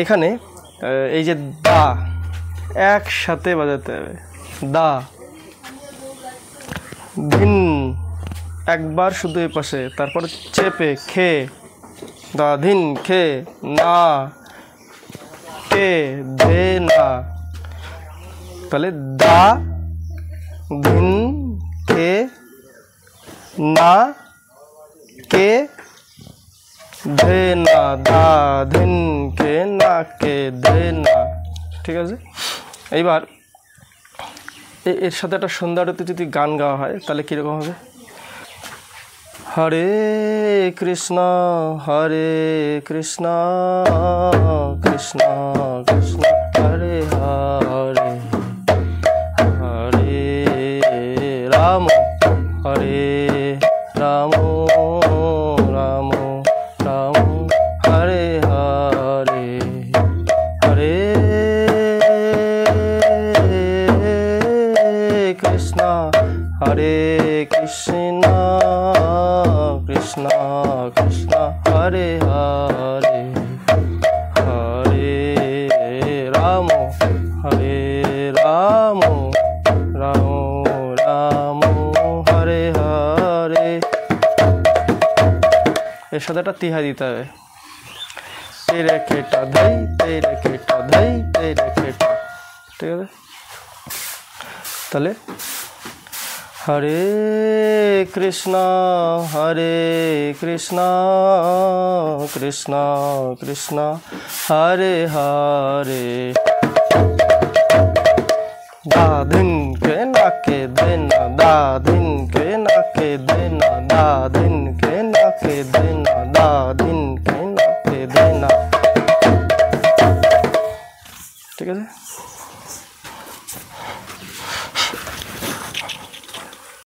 এখানে এই যে দা একসাথে বাজাতে হবে, দা। ধিন একবার শুধু এই পাশে, তারপর চেপে খে, দা ধিন খে, না কে দে না, তাহলে দা ধিন খে না কে দে না, দা ধিন কে না কে দে না। ঠিক আছে, এইবার এর সাথে একটা সন্ধ্যারতি যদি গান গাওয়া হয় তাহলে কীরকম হবে? হরে কৃষ্ণ হরে কৃষ্ণ কৃষ্ণ কৃষ্ণ হরে হরে, হরে রাম হরে রাম রাম রাম হরে হরে, হরে কৃষ্ণ হরে কৃষ্ণ কৃষ্ণ কৃষ্ণ হরে হরে, হরে রাম হরে রাম রাম রাম হরে হরে। এর সাথে একটা তিহা দিতে হবে, তেরে খেটা ধাই তেরে খেটা ধাই তেরে খেটা। ঠিক আছে, তাহলে হরে কৃষ্ণ কৃষ্ণ কৃষ্ণ কৃষ্ণ হরে হরে, দা ধিন কে না কে দে না, দা ধিন কে না কে দে না, দা ধিন কে না কে দে না, দা ধিন কে না কে দে না। ঠিক আছে।